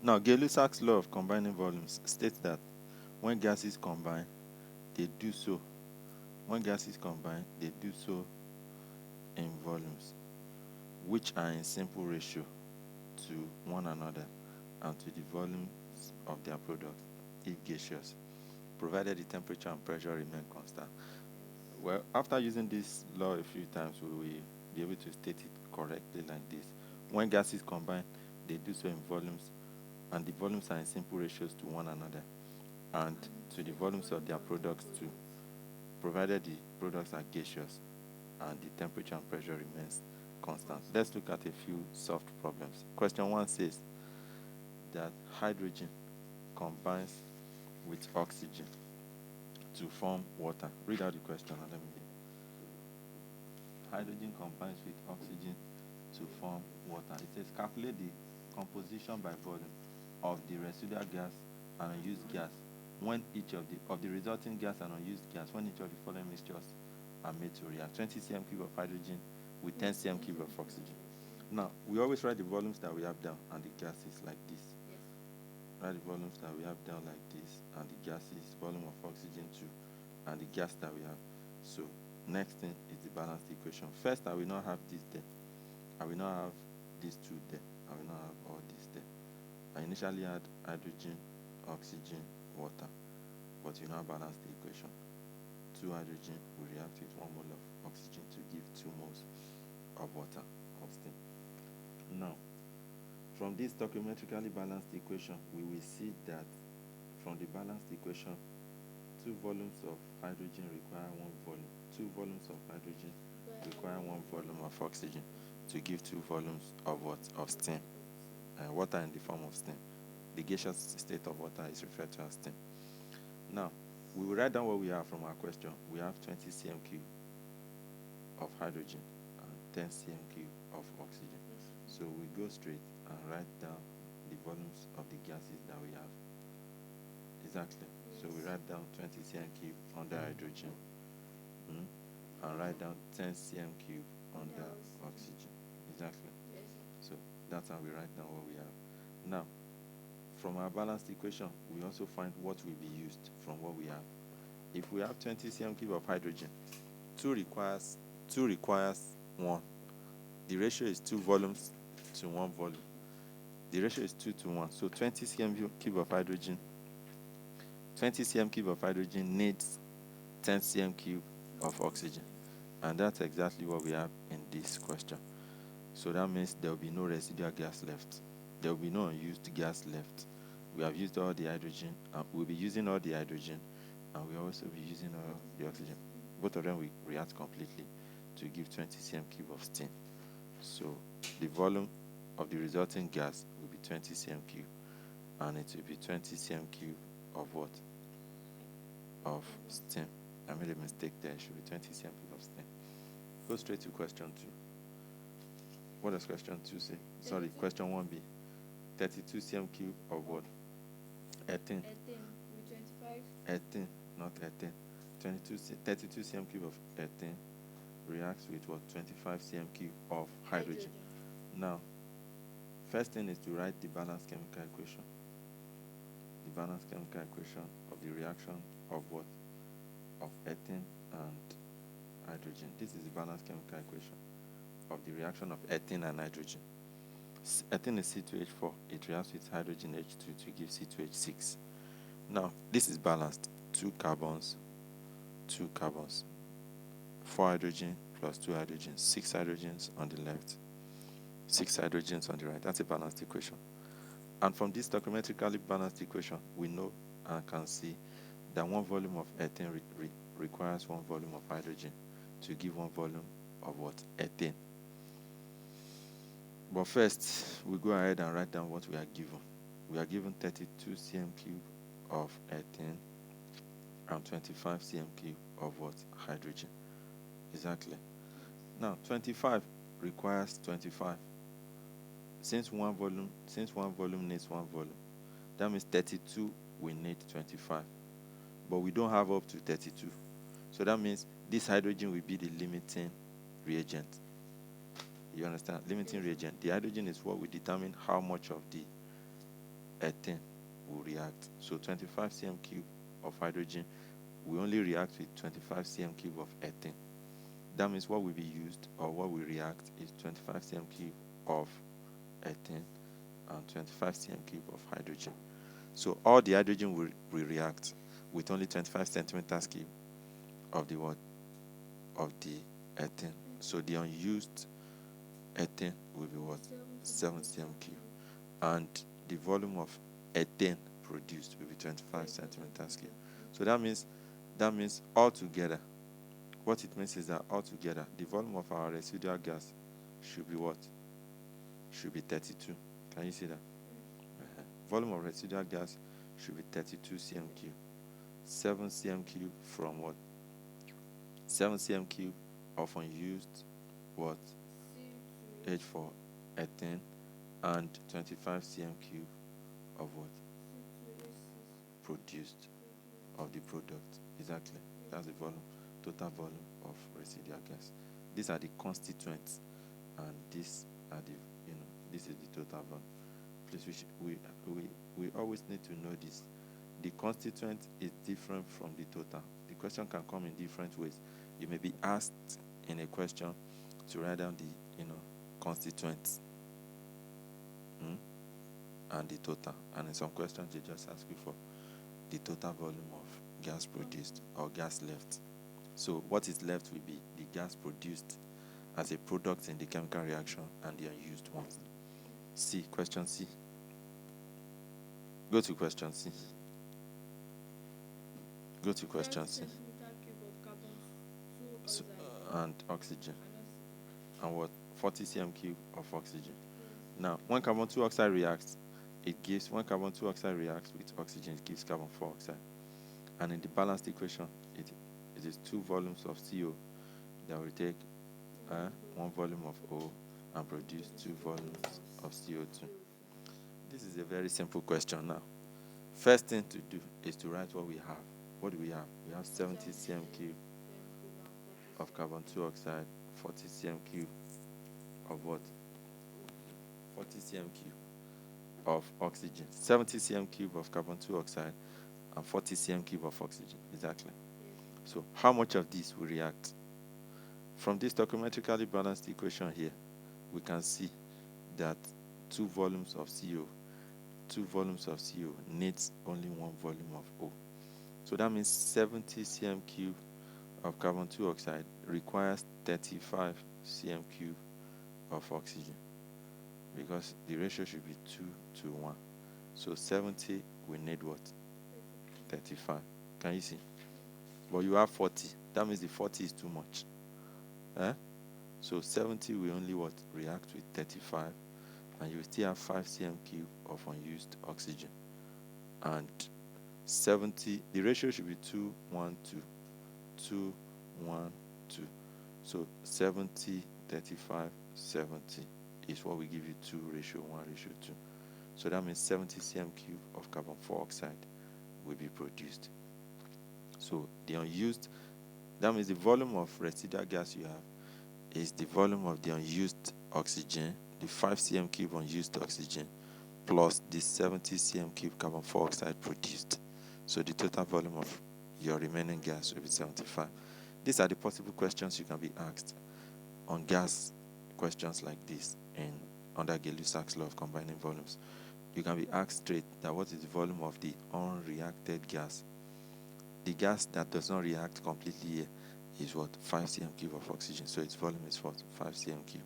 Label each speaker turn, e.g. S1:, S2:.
S1: Now, Gay-Lussac'S law of combining volumes states that when gases combine, they do so. When gases combine, they do so in volumes, which are in simple ratio to one another and to the volumes of their products, if gaseous, provided the temperature and pressure remain constant. Well, after using this law a few times, we will be able to state it correctly like this. When gases combine, they do so in volumes, and the volumes are in simple ratios to one another and to the volumes of their products too, provided the products are gaseous and the temperature and pressure remains constant. Let's look at a few soft problems. Question 1 says that hydrogen combines with oxygen to form water. Read out the question and let me hear. Hydrogen combines with oxygen to form water. It says calculate the composition by volume of the residual gas and unused gas when each of the resulting gas and unused gas when each of the following mixtures are made to react. 20 cm cube of hydrogen with 10 cm cube of oxygen. Now, we always write the volumes that we have down and the gases like this.
S2: Yes.
S1: Write the volumes that we have down like this and the gases, volume of oxygen too, and the gas that we have. So, next thing is the balanced equation. First, I will not have this there. I will not have these two there. I will not have all this there. I initially had hydrogen, oxygen, water, but you now balance the equation. 2 hydrogen will react with 1 mole of oxygen to give 2 moles of water of steam. Now, from this stoichiometrically balanced equation, we will see that from the balanced equation, 2 volumes of hydrogen require 1 volume. 2 volumes of hydrogen require 1 volume of oxygen to give 2 volumes of what? Of steam. Water in the form of steam. The gaseous state of water is referred to as steam. Now, we will write down what we have from our question. We have 20 cm cube of hydrogen and 10 cm cube of oxygen. So we go straight and write down the volumes of the gases that we have. Exactly. So we write down 20 cm cube under hydrogen and write down 10 cm cube under oxygen. Exactly. So that's how we write down what we have. Now, from our balanced equation, we also find what will be used from what we have. If we have 20 cm cube of hydrogen, 2 requires 1. The ratio is 2 volumes to 1 volume. The ratio is 2 to 1. So 20 cm cube of hydrogen needs 10 cm cube of oxygen. And that's exactly what we have in this question. So that means there will be no residual gas left. There will be no unused gas left. We have used all the hydrogen, and we'll be using all the hydrogen, and we'll also be using all the oxygen. Both of them will react completely to give 20 cm cube of steam. So the volume of the resulting gas will be 20 cm cube, and it will be 20 cm cube of what? Of steam. I made a mistake there. It should be 20 cm cube of steam. Go straight to question 2. What does question 2 say? Sorry, question 1b. 32 cm cube of what? Ethane.
S2: With 25.
S1: Ethane, not ethane. 32 cm cube of ethane reacts with what? 25 cm cube of hydrogen. Now, first thing is to write the balanced chemical equation. The balanced chemical equation of the reaction of what? Of ethane and hydrogen. This is the balanced chemical equation of the reaction of ethane and hydrogen. Ethane is C2H4. It reacts with hydrogen H2 to give C2H6. Now, this is balanced. 2 carbons, 4 hydrogen plus 2 hydrogens, 6 hydrogens on the left, 6 hydrogens on the right. That's a balanced equation. And from this stoichiometrically balanced equation, we know and can see that 1 volume of ethane requires 1 volume of hydrogen to give 1 volume of what? Ethane. But first, we go ahead and write down what we are given. We are given 32 cm cube of ethane and 25 cm cube of what? Hydrogen. Exactly. Now, 25 requires 25. Since one volume needs 1 volume, that means 32 we need 25. But we don't have up to 32. So that means this hydrogen will be the limiting reagent. You understand? Limiting reagent. The hydrogen is what will determine how much of the ethane will react. So 25 cm cube of hydrogen will only react with 25 cm cube of ethane. That means what will be used or what will react is 25 cm cube of ethane and 25 cm cube of hydrogen. So all the hydrogen will react with only 25 centimeters cube of the what? Of the ethane. So the unused ethane will be what? 7 cm cube. And the volume of ethane produced will be 25 centimeters cube. So that means altogether, what it means is that altogether, the volume of our residual gas should be what? Should be 32. Can you see that? Volume of residual gas should be 32 cm cube. 7 cm cube from what? 7 cm cube of unused what? H for ethane, and 25 cm cube of what? Produced of the product. Exactly. That's the volume, total volume of residual gas. These are the constituents, and these are the, this is the total volume. Please, we always need to know this. The constituent is different from the total. The question can come in different ways. You may be asked in a question to write down the constituents and the total. And in some questions they just ask you for the total volume of gas produced or gas left. So what is left will be the gas produced as a product in the chemical reaction and the unused ones. C, question C. Go to question C. Go to question C. So, and oxygen. And what? 40 cm cube of oxygen. Now, when carbon 2 oxide reacts, when carbon 2 oxide reacts with oxygen, it gives carbon 4 oxide. And in the balanced equation, it is 2 volumes of CO that will take 1 volume of O and produce 2 volumes of CO2. This is a very simple question now. First thing to do is to write what we have. What do we have? We have 70 cm cube of carbon 2 oxide, 40 cm cube of what? 40 cm cube of oxygen. 70 cm cube of carbon 2 oxide and 40 cm cube of oxygen. Exactly. So how much of this will react? From this stoichiometrically balanced equation here, we can see that 2 volumes of CO needs only 1 volume of O. So that means 70 cm cube of carbon 2 oxide requires 35 cm cube of oxygen, because the ratio should be 2 to 1. So 70 will need what? 35. Can you see? But you have 40. That means the 40 is too much. So 70 will only what? React with 35, and you still have 5 cm cube of unused oxygen. And 70, the ratio should be 2, 1, 2. 2, 1, 2. So 70, 35, 70 is what we give you 2 ratio 1 ratio 2. So that means 70 cm cube of carbon 4 oxide will be produced. So the unused, that means the volume of residual gas you have is the volume of the unused oxygen, the 5 cm cube unused oxygen, plus the 70 cm cube carbon 4 oxide produced. So the total volume of your remaining gas will be 75. These are the possible questions you can be asked on gas questions like this under Gay-Lussac'S law of combining volumes. You can be asked straight that what is the volume of the unreacted gas. The gas that does not react completely here is what? 5 cm cube of oxygen. So its volume is what? 5 cm cube.